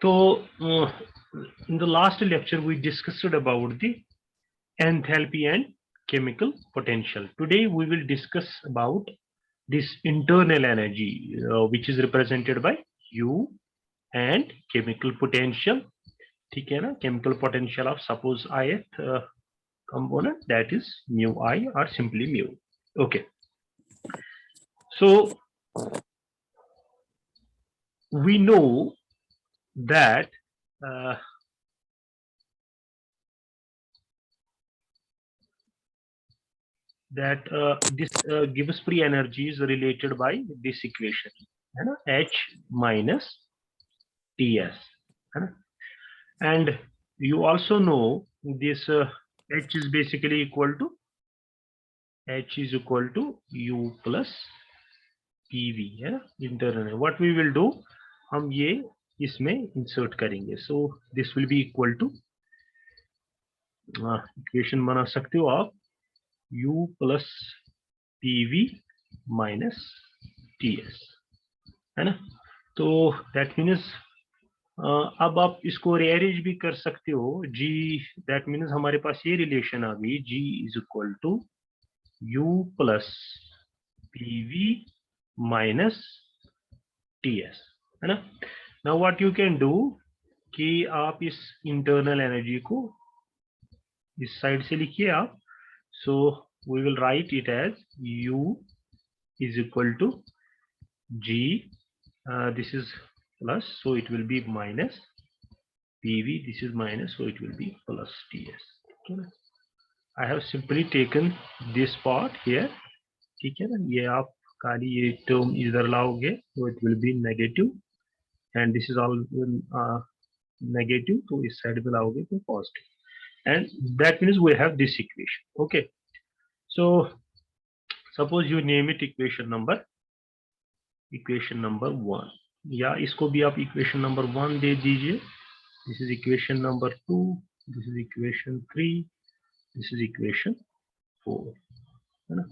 So in the last lecture we discussed about the enthalpy and chemical potential. Today we will discuss about this internal energy which is represented by U and chemical potential. ठीक है ना, chemical potential of suppose ith component, that is mu I or simply mu. Okay, so we know that this gives free energy is related by this equation, है ना, H minus Ts, है ना, and you also know this H is basically equal to U plus PV, है ना, internal. What we will do, हम ये इसमें insert करेंगे, so this will be equal to equation बना सकते हो आप U plus PV minus TS, है ना. तो that means अब आप इसको rearrange भी कर सकते हो G, that means हमारे पास ये relation आ गई G is equal to U plus PV minus TS, है ना. Now what you can do कि आप इस internal energy को इस साइड से लिखिए आप, so we will write it as U is equal to G, this is plus, so it will be minus PV, this is minus, so it will be plus TS. Okay, I have simply taken this part here, ठीक है ना. ये आप खाली ये term इधर लाओगे तो it will be negative, and this is all negative, तो इस साइड पे लाओगे तो positive, and that means we have this equation. Okay, so suppose you name it equation number 1, या इसको भी आप equation number 1 दे दीजिए. This is equation number 2, this is equation 3, this is equation 4, है ना.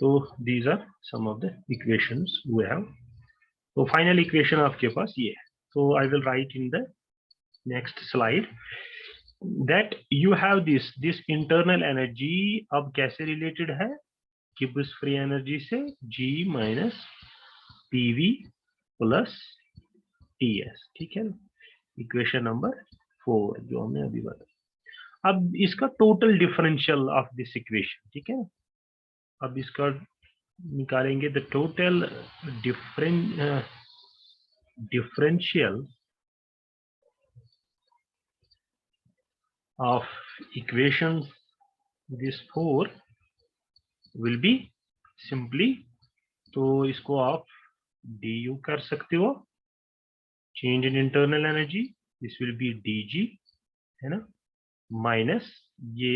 तो these are some of the equations we have. तो final equation आपके पास ये है. So I will write in the next slide that you have this internal energy अब कैसे related है Gibbs free energy से G minus PV plus TS, ठीक है ना. इक्वेशन नंबर 4 जो हमने अभी बताया. अब इसका total differential of this equation, ठीक है. अब इसका निकालेंगे the total differential of equation this 4 will be simply, तो इसको आप du कर सकते हो, change in internal energy, this will B dg, है ना, माइनस ये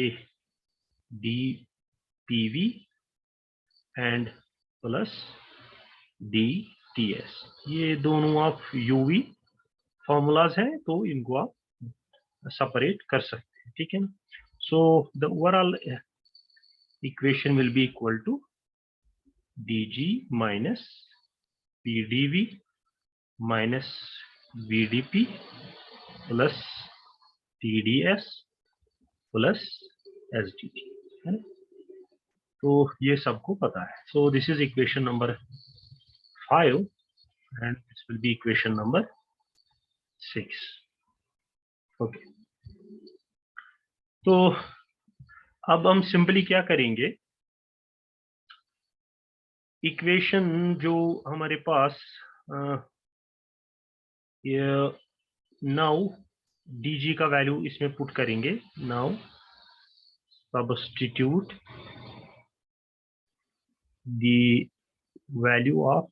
dpv एंड प्लस dts. ये दोनों आप uv फॉर्मूलाज हैं तो इनको आप सेपरेट कर सकते हैं, ठीक है ना. So the overall equation will be equal to dg minus pdv minus vdp plus tds plus sdt, है ना. तो ये सबको पता है. So this is equation number 5 and this will be equation number 6. Okay, तो अब हम सिंपली क्या करेंगे, इक्वेशन जो हमारे पास ये नाउ dg का वैल्यू इसमें पुट करेंगे. Now substitute the value of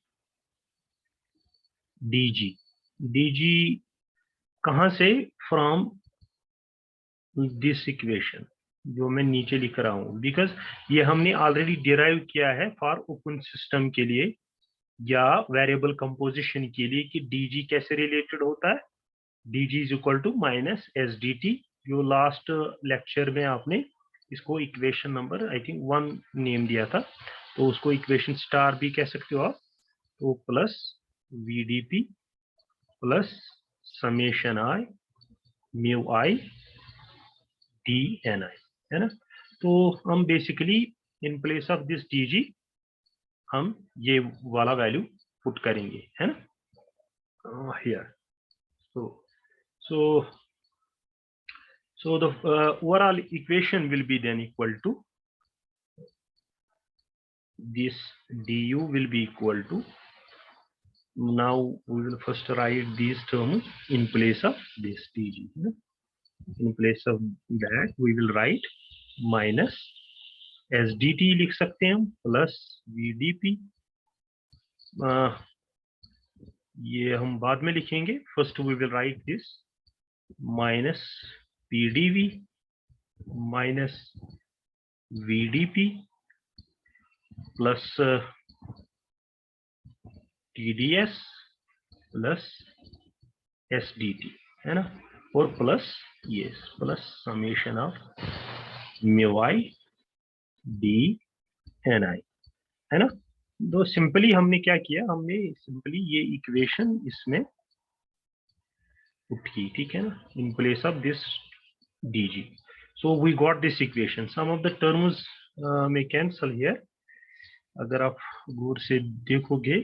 dg कहां से, फ्रॉम दिस इक्वेशन जो मैं नीचे लिख रहा हूं, बिकॉज ये हमने ऑलरेडी डिराइव किया है फॉर ओपन सिस्टम के लिए या वेरिएबल कंपोजिशन के लिए कि dg कैसे रिलेटेड होता है. dg is equal to minus sdt, जो लास्ट लेक्चर में आपने इसको equation number I think 1 name दिया था, तो उसको इक्वेशन स्टार भी कह सकते हो आप. तो plus vdp plus summation I mu I dni, है ना। तो हम basically in place of this dg हम ये वाला वैल्यू पुट करेंगे, है ना, here. So the overall equation will be then equal to this du will be equal to, now we will first write these terms in place of this dg. In place of that we will write minus sdt लिख सकते हैं हम plus vdp, ये हम बाद में लिखेंगे. First we will write this minus pdv minus vdp plus tds plus sdt, है ना, और प्लस ये plus summation of mu I dni, है ना. तो सिंपली हमने क्या किया, हमने सिंपली ये इक्वेशन इसमें पुट की, ठीक है ना, in place of this dg. So we got this equation. Some of the terms में कैंसल हियर. अगर आप गौर से देखोगे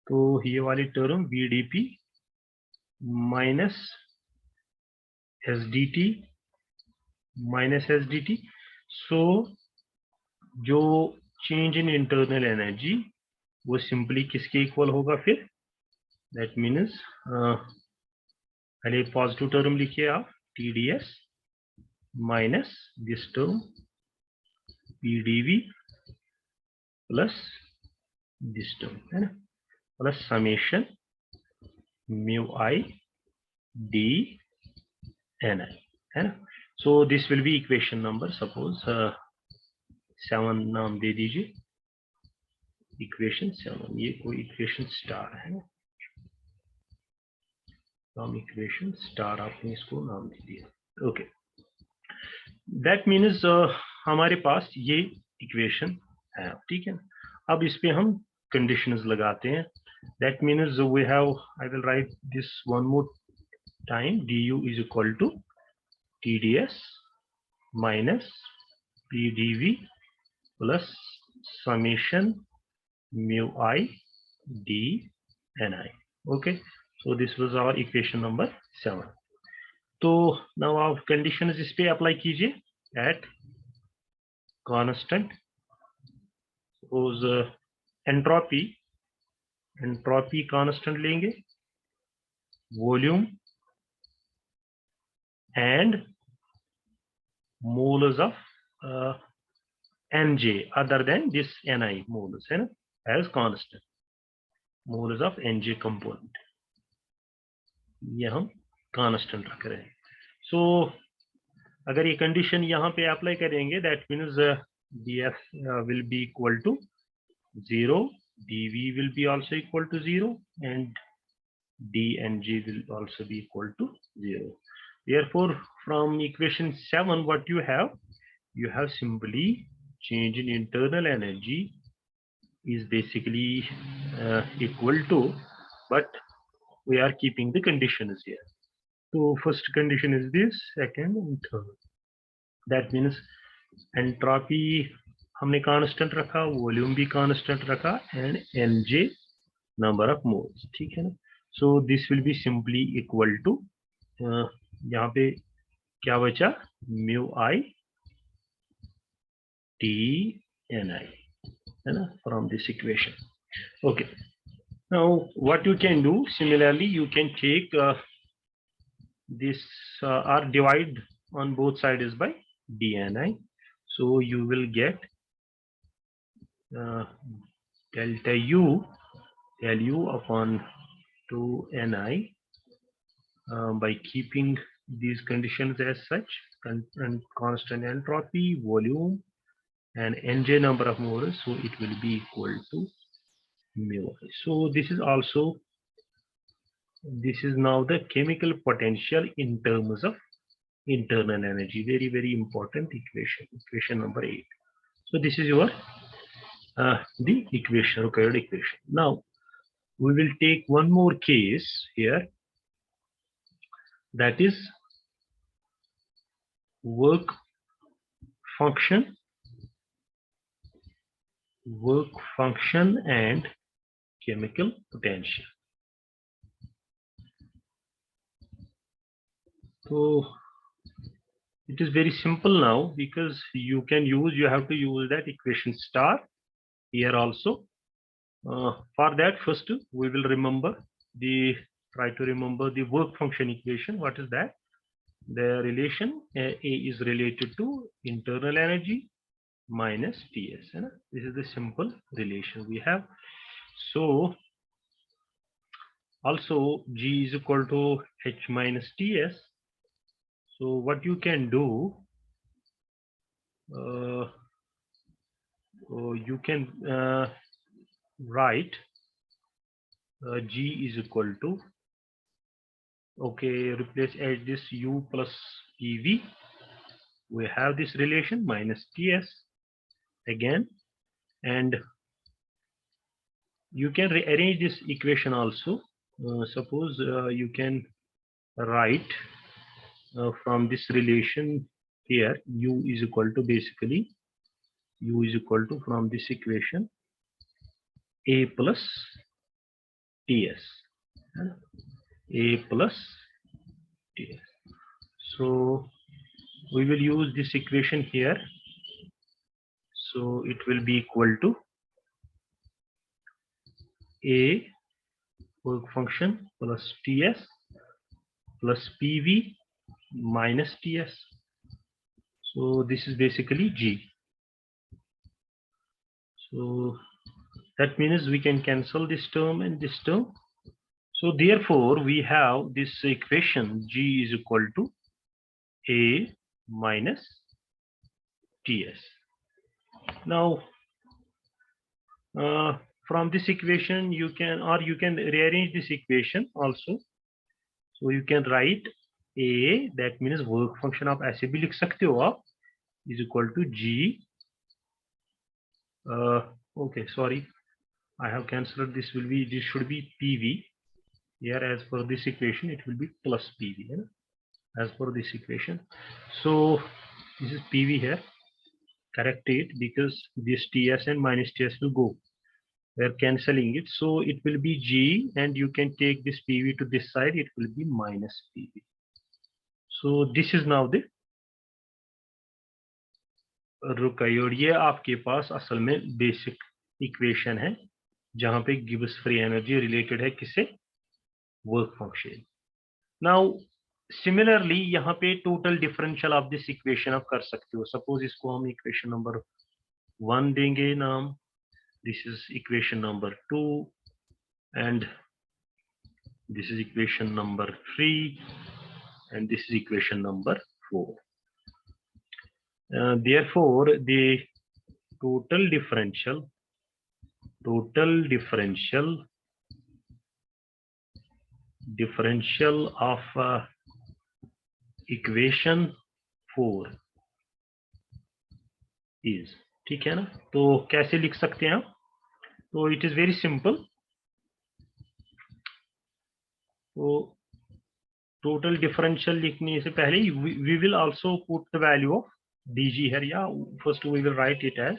तो ये वाली term vdp minus sdt, so जो चेंज इन इंटरनल एनर्जी वो सिंपली किसके इक्वल होगा फिर, दैट मीन्स पहले पॉजिटिव टर्म लिखिए आप TDS minus this term PDV plus this term, है ना, plus summation mu I dni, है ना. So this will be equation number suppose 7 नाम दे दीजिए, इक्वेशन 7. ये कोई इक्वेशन स्टार है ना, नाम इक्वेशन स्टार आपने इसको नाम दे दिया. ओके, दैट मीन्स हमारे पास ये इक्वेशन है, ठीक है. अब इस पे हम कंडीशंस लगाते हैं. That means we have, I will write this one more time, du is equal to TDS minus PDV plus summation mu I dni. Okay, so this was our equation number 7. तो now आप conditions इस पे apply कीजिए. at constant, suppose entropy constant लेंगे, volume and moles of nj other than this ni moles, है ना, as constant, moles of nj component, ये हम कांस्टेंट रख रहे हैं. सो अगर ये कंडीशन यहाँ पे अप्लाई करेंगे, that means df will be equal to 0, dv will be also equal to 0 and dng will also be equal to 0. Therefore from equation 7 what you have simply change in internal energy is basically equal to, but we are keeping the conditions here. So first condition is this, second and third. That means entropy हमने constant रखा, volume भी constant रखा, and nj number of moles, ठीक है ना. So this will be simply equal to, यहाँ पे क्या बचा, mu I dni, है ना, from this equation. Okay, now what you can do, similarly you can take this or divide on both sides by dni, so you will get delta u upon 2ni by keeping these conditions as such, and constant entropy, volume and nj number of moles, so it will be equal to mu I. So this is also, this is now the chemical potential in terms of internal energy, very very important equation number 8. So this is your the required equation. Now we will take one more case here. that is work function and chemical potential. So it is very simple now, because you have to use that equation star here also. For that, first we will try to remember the work function equation. What is that? The relation A is related to internal energy minus Ts. This is the simple relation we have. So also G is equal to H minus Ts. So what you can do, you can write G is equal to, replace as this U plus PV. We have this relation minus Ts again, and you can rearrange this equation also. Suppose you can write from this relation here, U is equal to, basically U is equal to, from this equation, A plus Ts. A plus Ts. So we will use this equation here. So it will be equal to A work function plus Ts plus PV minus Ts. So this is basically G. So that means we can cancel this term and this term. So therefore we have this equation, G is equal to A minus Ts. Now from this equation you can rearrange this equation also. So you can write A, that means work function आप ऐसे भी लिख सकते हो आप, is equal to G. Okay, sorry, I have cancelled. This should be PV. Here, as per this equation, it will be plus PV, as per this equation. So this is PV here. Correct it, because this Ts and minus Ts will go. We are cancelling it, so it will be G, and you can take this PV to this side. It will be minus PV. So this is now the और ये आपके पास असल में basic equation है, जहां पे Gibbs free energy related है किससे? Work function. नाउ सिमिलरली यहाँ पे total differential of this equation आप कर सकते हो. सपोज इसको हम इक्वेशन नंबर 1 देंगे नाम, this is equation number 2, and this is equation number 3, and this is equation number 4. Therefore the total differential of equation 4 is, ठीक है ना? तो कैसे लिख सकते हैं आप? तो it is very simple. तो total differential लिखने से पहले we will also put the value of dg here. Yeah, first we will write it as,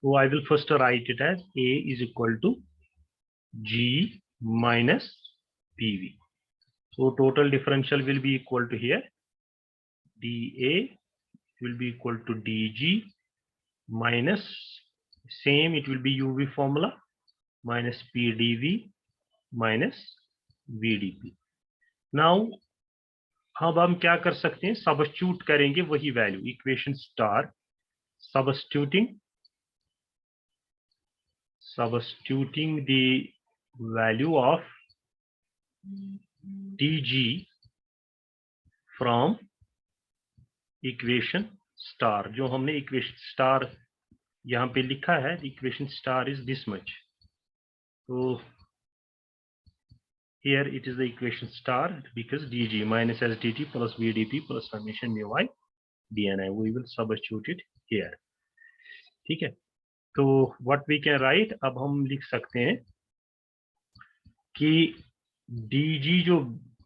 so I will first write it as A is equal to G minus PV. So total differential will be equal to here dA will be equal to dg minus, same it will be UV formula, minus PdV minus VdP. Now अब हम क्या कर सकते हैं? Substitute करेंगे वही value, equation star, substituting the value of dg from equation star. जो हमने इक्वेशन स्टार यहाँ पे लिखा है, equation star is this much. तो here it is the equation star, because dg minus as dt plus vdp plus summation mu I dni. We will substitute it here. ठीक है? तो what we can write, अब हम लिख सकते हैं कि dg जो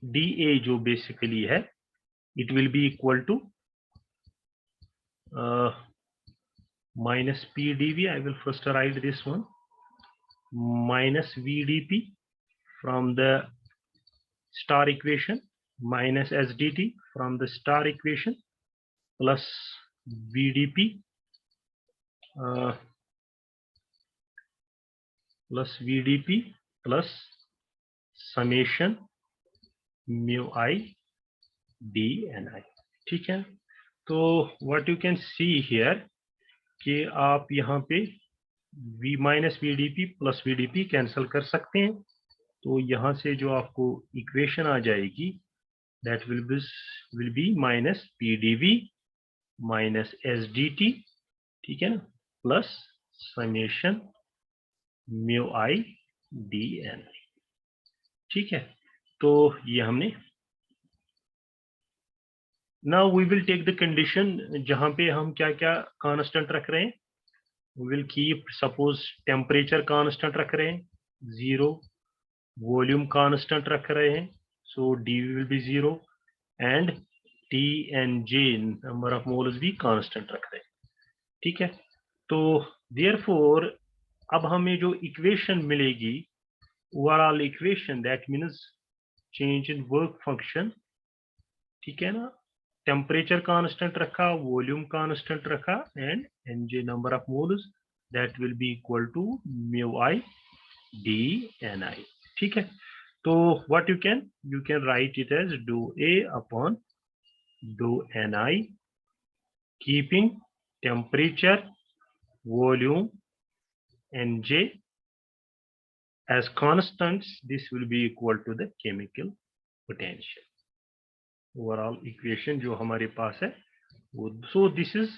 dA जो बेसिकली है, it will be equal to minus PdV. I will first write this one, minus VdP from the star equation, minus SdT from the star equation, plus VdP plus summation mu I dNi. ठीक है, तो what you can see here कि आप यहाँ पे V minus VdP plus VdP cancel कर सकते हैं, तो यहाँ से जो आपको इक्वेशन आ जाएगी that will be minus PdV minus SdT, ठीक है ना, plus summation mu I dNi. ठीक है, तो ये हमने now we will take the condition जहां पे हम क्या क्या कांस्टेंट रख रहे हैं. We will keep suppose temperature constant रख रहे हैं 0, वॉल्यूम कांस्टेंट रख रहे हैं, so dV will be 0 and T and J number of moles भी कांस्टेंट रख रहे हैं. ठीक है, तो therefore अब हमें जो इक्वेशन मिलेगी, overall equation, that means change in work function, ठीक है ना, टेम्परेचर कांस्टेंट रखा, वॉल्यूम कांस्टेंट रखा and NJ number of moles, that will be equal to mu I D N I. ठीक है, तो what you can write it as dou A upon dough N I keeping temperature, volume and J as constants. This will be equal to the chemical potential. Overall equation जो हमारे पास है वो, so this is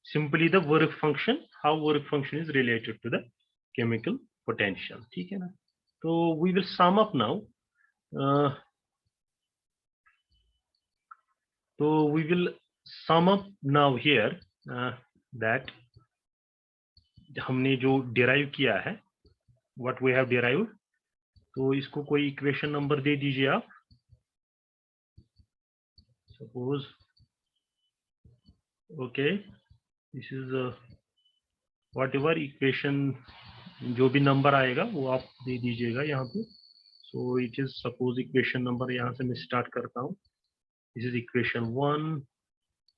simply the work function, how work function is related to the chemical potential. ठीक है ना, तो we will sum up now. So we will sum up now here that हमने जो डिराइव किया है, what we have derived, तो इसको कोई इक्वेशन नंबर दे दीजिए आप. Suppose okay, this is whatever equation, जो भी नंबर आएगा वो आप दे दीजिएगा यहाँ पे. So it is suppose equation number, यहाँ से मैं स्टार्ट करता हूँ. This is equation 1,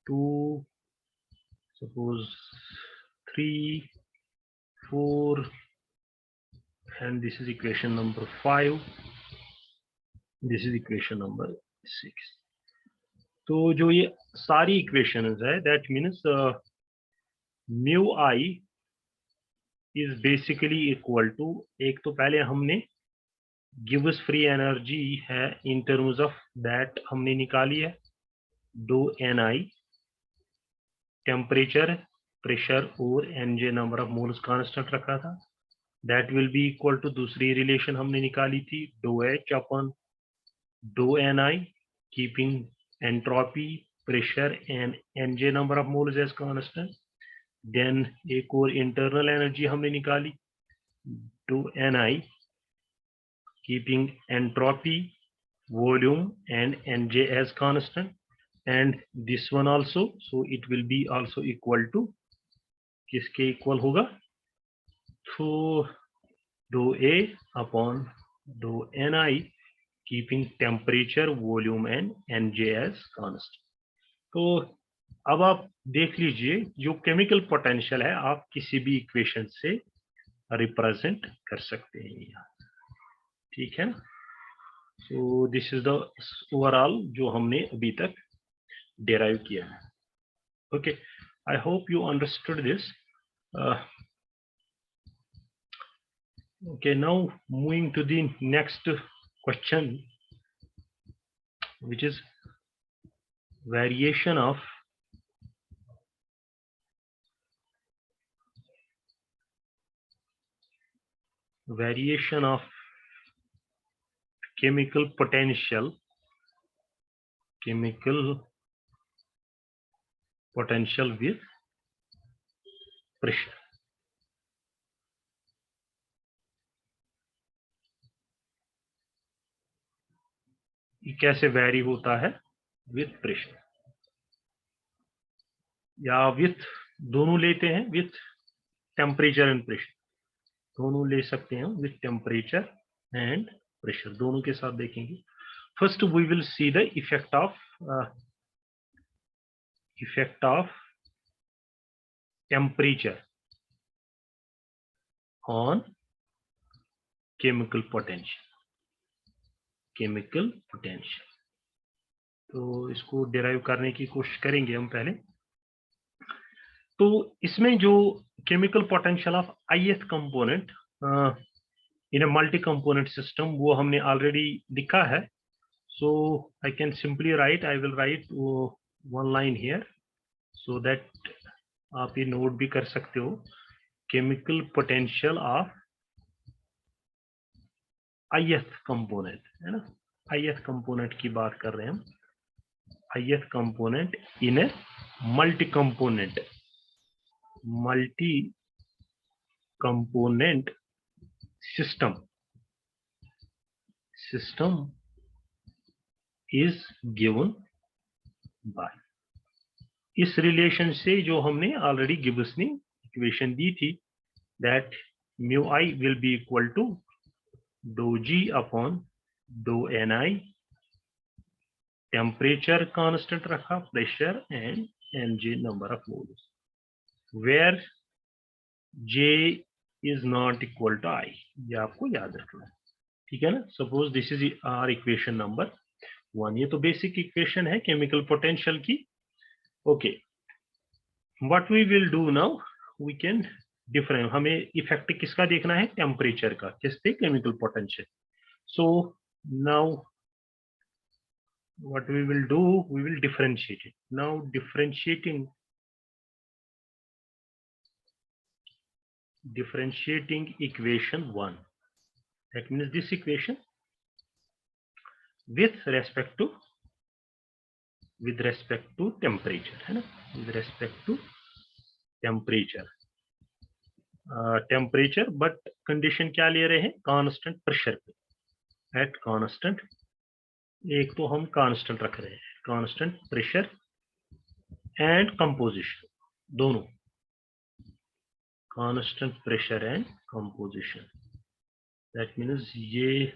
2, suppose 3, 4 and this is equation number 5, this is equation number 6. तो जो ये सारी इक्वेशंस है, that means mu I is basically equal to, एक तो पहले हमने गिव्स फ्री एनर्जी है इन टर्म्स ऑफ दैट हमने निकाली है, do N I temperature, pressure और NJ number of moles constant रखा था, that will be equal to दूसरी रिलेशन हमने निकाली थी, do H upon dough N I keeping entropy, pressure and NJ number of moles as constant. Then एक और internal energy हमने निकाली, do N I keeping entropy, volume and NJ as constant, and this one also, so it will be also equal to, किसके equal होगा, तो do A upon dough N I keeping temperature, volume and NJ as constant. तो अब आप देख लीजिए, जो chemical potential है आप किसी भी इक्वेशन से रिप्रेजेंट कर सकते हैं यहाँ. ठीक है ना, so this is the overall जो हमने अभी तक डेराइव किया है. Okay, I hope you understood this. Okay, now moving to the next question, which is variation of chemical potential with pressure. कैसे वैरी होता है विथ प्रेशर, या विथ, दोनों लेते हैं, विथ टेम्परेचर एंड प्रेशर, दोनों ले सकते हैं, विथ टेम्परेचर एंड प्रेशर, दोनों के साथ देखेंगे. First we will see the effect of temperature on chemical potential. तो इसको डिराइव करने की कोशिश करेंगे हम पहले. तो इसमें जो chemical potential of ith component in a multi component system, वो हमने ऑलरेडी लिखा है. So I can simply write, I will write one line here so that आप ये नोट भी कर सकते हो. Chemical potential of ith component, है ना, ith कंपोनेंट की बात कर रहे हैं हम. ith component in a multi component system is given by, इस रिलेशन से जो हमने ऑलरेडी गिब्स ने इक्वेशन दी थी, that mu I will be equal to dou G upon dou Ni, temperature constant रखा, pressure and Mg number of moles, where J is not equal to I, ये आपको याद रखना है. ठीक है ना. Suppose this is our equation number 1. ये तो बेसिक इक्वेशन है केमिकल पोटेंशियल की. Okay, what we will do now, we can different, हमें इफेक्ट किसका देखना है, टेम्परेचर का, किस पे, chemical potential. So now what we will do, we will differentiate it. Now differentiating equation 1, that means this equation with respect to temperature, है ना, with respect to temperature, but condition क्या ले रहे हैं, constant pressure पे, at constant, एक तो हम constant रख रहे हैं, constant pressure and composition, दोनों constant pressure and composition. That means ये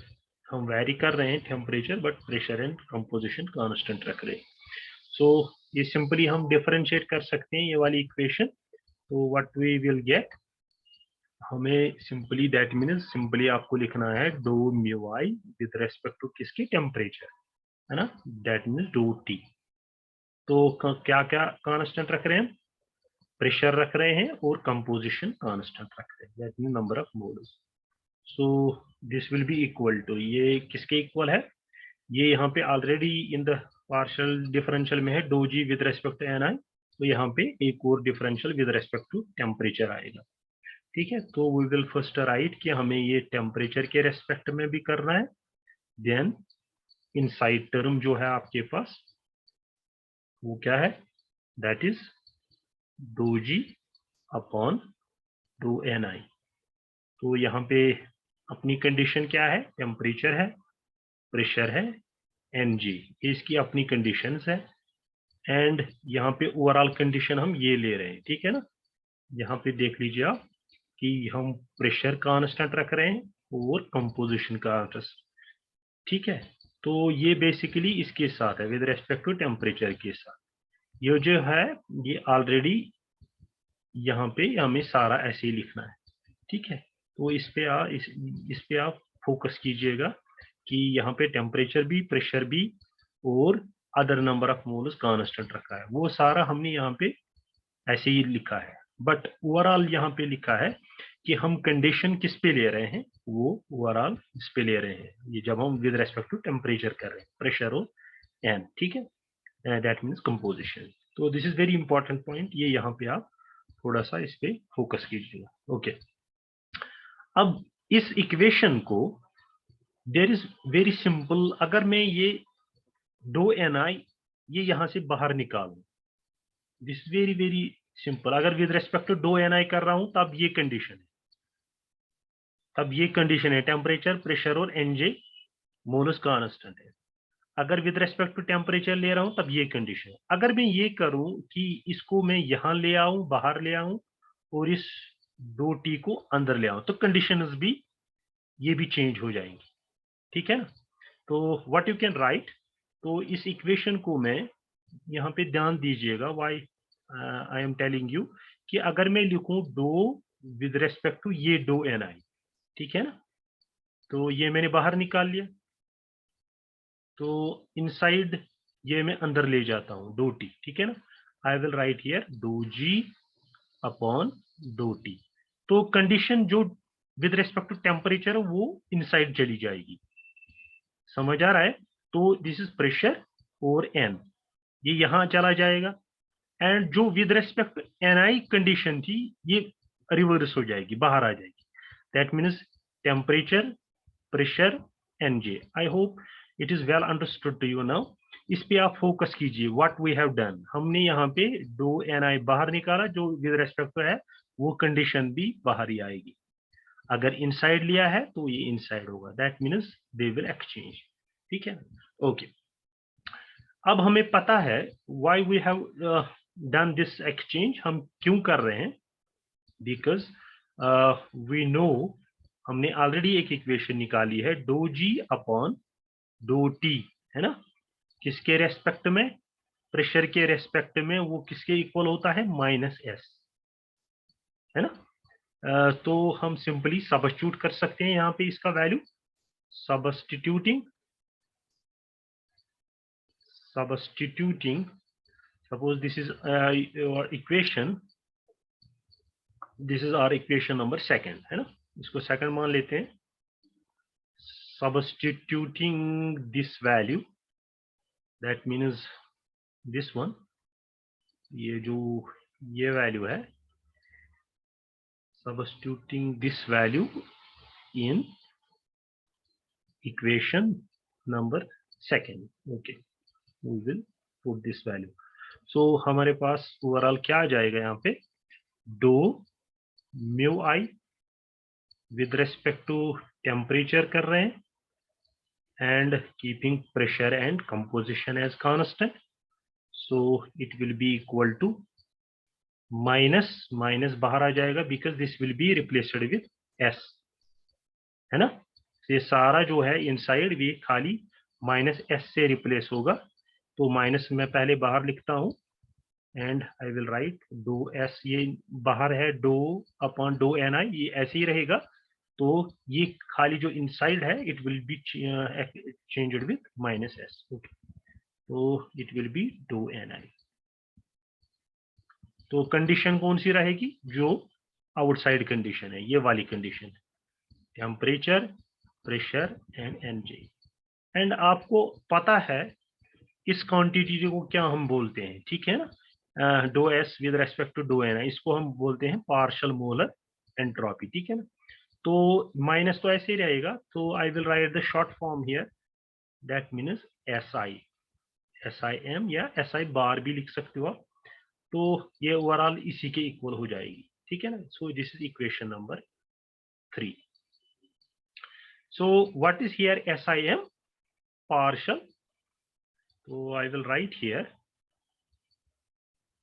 हम वैरी कर रहे हैं temperature, but pressure and composition constant रख रहे हैं. सो ये सिंपली हम डिफरेंशिएट कर सकते हैं ये वाली इक्वेशन. तो व्हाट वी विल गेट, हमें सिंपली, दैट मीन्स सिंपली आपको लिखना है do mu I with respect to किसकी, टेम्परेचर, है ना, दैट मीन्स डो टी. तो क्या क्या कांस्टेंट रख रहे हैं, प्रेशर रख रहे हैं और कंपोजिशन कांस्टेंट रख रहे हैं, that means number of moles. So this will be equal to, ये किसके इक्वल है, ये यहाँ पे already in the partial differential में है dough G with respect to N I, तो यहाँ पे एक और differential with respect to temperature आएगा. ठीक है. तो वी विल फर्स्ट राइट कि हमें ये टेम्परेचर के रेस्पेक्ट में भी करना है. देन इनसाइड टर्म जो है आपके पास वो क्या है, that is dou G upon dough N I. तो यहाँ पे अपनी कंडीशन क्या है, टेम्परेचर है, प्रेशर है, Mg, ये इसकी अपनी कंडीशंस है. एंड यहाँ पे ओवरऑल कंडीशन हम ये ले रहे हैं. ठीक है ना. यहाँ पे देख लीजिए आप कि हम प्रेशर कांस्टेंट रख रहे हैं और कंपोजिशन कांस्टेंट. ठीक है. तो ये बेसिकली इसके साथ है, विद रेस्पेक्ट टू टेम्परेचर के साथ. ये जो है ये ऑलरेडी यहाँ पे हमें सारा ऐसे ही लिखना है. ठीक है. तो इस पे आप फोकस कीजिएगा कि यहाँ पे टेम्परेचर भी, प्रेशर भी और other number of moles constant रखा है, वो सारा हमने यहाँ पे ऐसे ही लिखा है. बट ओवरऑल यहाँ पे लिखा है कि हम कंडीशन किस पे ले रहे हैं, वो ओवरऑल इस पे ले रहे हैं, ये जब हम विद रेस्पेक्ट टू टेम्परेचर कर रहे हैं, प्रेशर और एन. ठीक है. That means composition. तो this is very important point, ये यहाँ पे आप थोड़ा सा इस पे फोकस कीजिएगा. ओके. अब इस इक्वेशन को देयर इज वेरी सिंपल, अगर मैं ये डो एन आई ये यहां से बाहर निकालूं, दिस वेरी वेरी सिंपल. अगर with respect to dough N I कर रहा हूं तब ये कंडीशन है, टेम्परेचर, प्रेशर और एनजे मोल्स कांस्टेंट है. अगर विद रेस्पेक्ट टू टेम्परेचर ले रहा हूं तब ये कंडीशन। अगर मैं ये करूं कि इसको मैं यहां ले आऊं, बाहर ले आऊं और इस 2t को अंदर ले आऊं, तो कंडीशंस भी ये भी चेंज हो जाएंगी, ठीक है ना। तो व्हाट यू कैन राइट, तो इस इक्वेशन को मैं यहाँ पे ध्यान दीजिएगा, why I am telling you कि अगर मैं लिखूं डो विद रेस्पेक्ट टू ये डो एन आई, ठीक है ना, तो ये मैंने बाहर निकाल लिया, तो इनसाइड ये मैं अंदर ले जाता हूं डो टी, ठीक है ना। I will write here do G upon do T. तो कंडीशन जो विद रेस्पेक्ट टू टेम्परेचर वो इनसाइड चली जाएगी, समझ आ रहा है। तो दिस इज प्रेशर और एन, ये यहां चला जाएगा, एंड जो with respect to N I condition थी ये रिवर्स हो जाएगी, बाहर आ जाएगी। That means temperature, pressure, N J. I hope it is well understood to you now. इस पे आप फोकस कीजिए, व्हाट वी हैव डन। हमने यहाँ पे डो एन आई बाहर निकाला, जो विद रेस्पेक्ट टू है वो कंडीशन भी बाहर ही आएगी। अगर इनसाइड लिया है तो ये इनसाइड होगा, that means they will exchange, ठीक है। ओके, अब हमें पता है why we have done this exchange, हम क्यों कर रहे हैं, बिकॉज वी नो, हमने ऑलरेडी एक इक्वेशन निकाली है dough G upon do T, है ना। किसके रेस्पेक्ट में, प्रेशर के रेस्पेक्ट में, वो किसके इक्वल होता है, माइनस एस, है ना। तो हम सिंपली सब्स्टिट्यूट कर सकते हैं यहाँ पे इसका value, substituting suppose this is your equation, this is our equation number second, है ना, इसको सेकंड मान लेते हैं। Substituting this value, that means this one, ये जो ये वैल्यू है, substituting this value in equation number second, okay, we will put this value. So हमारे पास ओवरऑल क्या आ जाएगा यहाँ पे, do mu I with respect to temperature कर रहे हैं, and keeping pressure and composition as constant, so it will be equal to minus minus बाहर आ जाएगा, because this will be replaced with S, है ना। ये सारा जो है इनसाइड भी खाली माइनस एस से रिप्लेस होगा, तो माइनस मैं पहले बाहर लिखता हूं, and I will write do S, ये बाहर है do upon dough N I, ये ऐसे ही रहेगा, तो ये खाली जो इनसाइड है it will be changed with minus S, okay, तो it will be dou N I. तो कंडीशन कौन सी रहेगी, जो आउटसाइड कंडीशन है, ये वाली कंडीशन है, temperature, pressure and N J. एंड आपको पता है इस क्वांटिटी को क्या हम बोलते हैं, ठीक है ना, do S with respect to dough N, इसको हम बोलते हैं पार्शियल मोलर एंट्रोपी, ठीक है ना। तो माइनस तो ऐसे ही रहेगा, तो I will write the short form here, that means S I, M या एस आई बार भी लिख सकते हो आप, तो ये ओवरऑल इसी के इक्वल हो जाएगी, ठीक है ना। So this is equation number 3। So what is here S I M, partial, so I will write here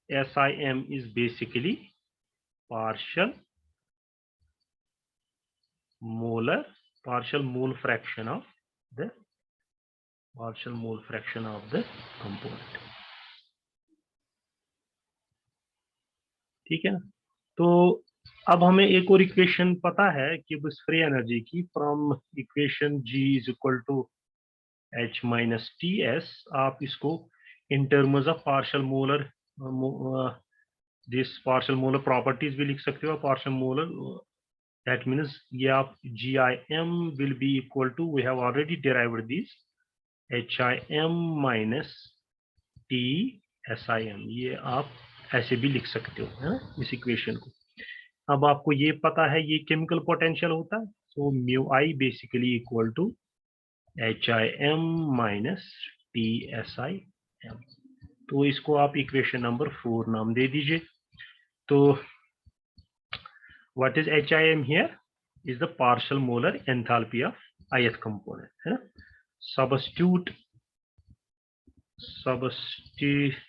SIM is basically partial mole fraction of the component, ठीक है ना। तो अब हमें एक और इक्वेशन पता है कि बस फ्री एनर्जी की, from equation G is equal to H minus T S, आप इसको in terms of partial molar, this partial molar properties भी लिख सकते हो, पार्शियल मोलर, that means ये आप GIM will be equal to, we have already derived this, HIM minus TSIM, ये आप ऐसे भी लिख सकते हो, है ना, इस इक्वेशन को। अब आपको ये पता है ये केमिकल पोटेंशियल होता है, so mu I basically equal to HIM minus TSIM, तो इसको आप इक्वेशन नंबर 4 नाम दे दीजिए। तो what is HIM here is the partial molar enthalpy of ith component, है ना। Substitute substitute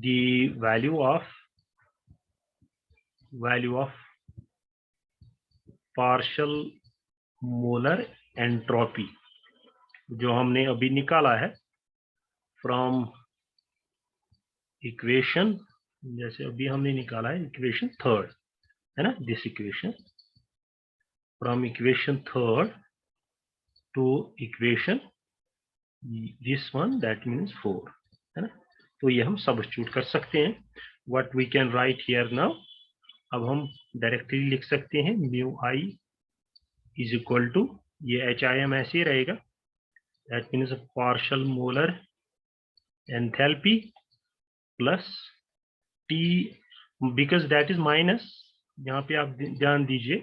the value of partial molar entropy जो हमने अभी निकाला है फ्रॉम इक्वेशन, जैसे अभी हमने निकाला है इक्वेशन थर्ड, है ना, this equation from equation third to equation this one, that means 4, है ना। तो ये हम सब्स्टिट्यूट कर सकते हैं। What we can write here now, अब हम डायरेक्टली लिख सकते हैं mu I is equal to, ये एच आई एम ऐसे ही रहेगा, that means partial molar enthalpy plus T, because that is minus, यहाँ पे आप ध्यान दीजिए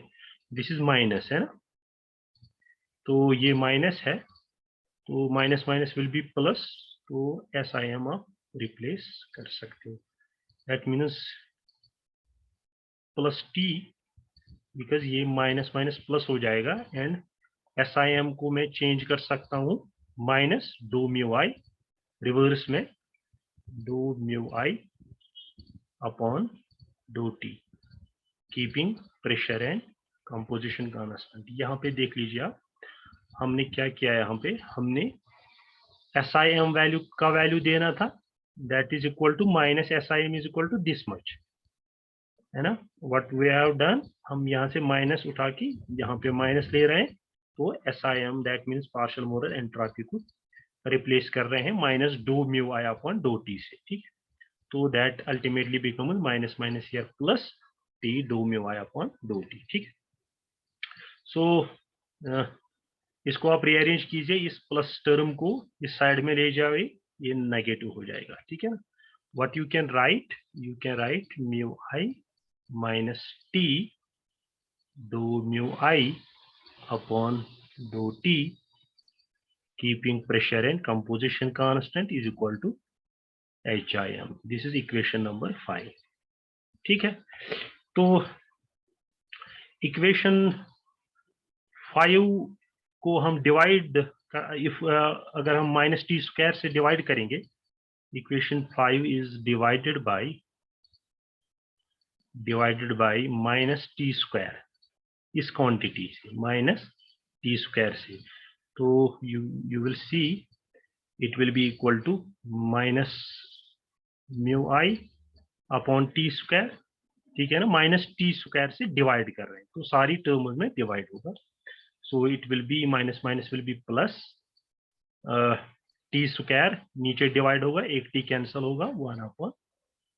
दिस इज माइनस, है ना, तो ये माइनस है, तो minus minus will be plus, तो एस आई एम आप रिप्लेस कर सकते हो, that means plus T, because ये माइनस माइनस प्लस हो जाएगा, एंड एस आई एम को मैं चेंज कर सकता हूँ minus do mu I, reverse में do mu I upon do T, keeping pressure and composition constant. यहाँ पे देख लीजिए आप, हमने क्या किया है, यहाँ पे हमने एस आई एम वैल्यू का वैल्यू देना था, that is equal to minus S I M is equal to this much, है ना। व्हाट वी हैव डन, हम यहाँ से माइनस उठा के यहाँ पे माइनस ले रहे हैं, तो S I M that means partial molar entropy को रिप्लेस कर रहे हैं minus do mu I upon do T से, ठीक है। तो that ultimately becomes minus minus here plus T do mu I upon do T, ठीक है। सो इसको आप रीअरेंज कीजिए, इस प्लस टर्म को इस साइड में ले जाए, ये नेगेटिव हो जाएगा, ठीक है ना। What you can write mu I minus T do mu I upon do T keeping pressure and composition constant is equal to HIM. This is equation number 5, ठीक है। तो इक्वेशन 5 को हम डिवाइड, अगर हम माइनस टी स्क्वायर से divide करेंगे, equation 5 is divided by minus T square, इस क्वांटिटी से माइनस टी स्क्वायर से, तो you will see it will be equal to minus mu I upon T square, ठीक है ना, माइनस टी स्क्वायर से डिवाइड कर रहे हैं, तो सारी टर्म में डिवाइड होगा, so it will be minus minus will be plus, T square नीचे डिवाइड होगा, एक टी कैंसिल होगा, 1 upon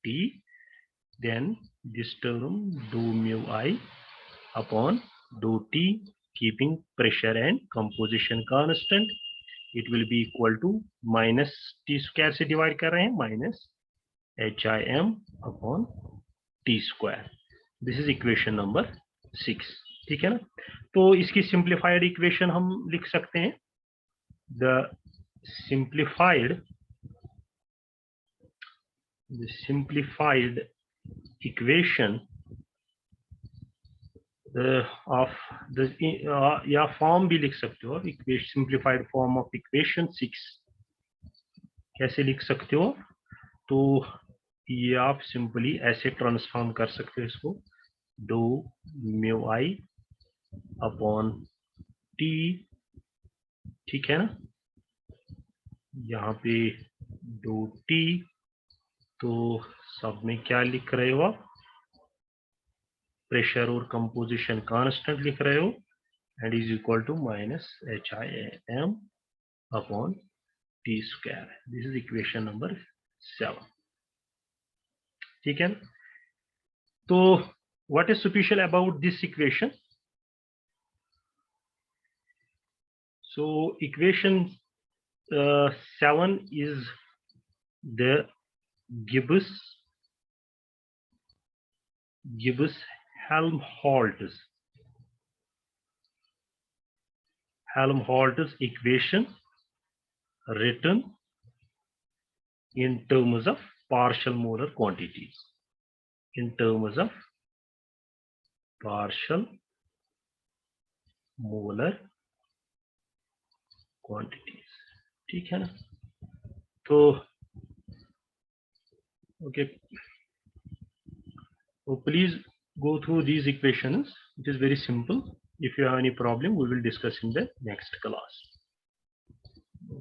T, then this term do mu I upon do T keeping pressure and composition constant, it will be equal to minus t square से divide कर रहे हैं, minus H I M upon T square. This is equation number 6, ठीक है ना। तो इसकी simplified equation हम लिख सकते हैं, the simplified equation of the, या फॉर्म भी लिख सकते हो, equation simplified form of equation 6 कैसे लिख सकते हो, तो ये आप सिंपली ऐसे ट्रांसफॉर्म कर सकते हो इसको, dough mu I upon T, ठीक है ना, यहाँ पे डो टी, तो सब में क्या लिख रहे हो आप, प्रेशर और कंपोजिशन कांस्टेंट लिख रहे हो, and is equal to minus H I M upon T square. This is equation number 7, ठीक है। तो what is special about this equation, so equation 7 is the Gibbs-Helmholtz equation written in terms of partial molar quantities. In terms of partial molar quantities, ठीक है ना। तो okay, so please go through these equations. It is very simple. If you have any problem, we will discuss in the next class.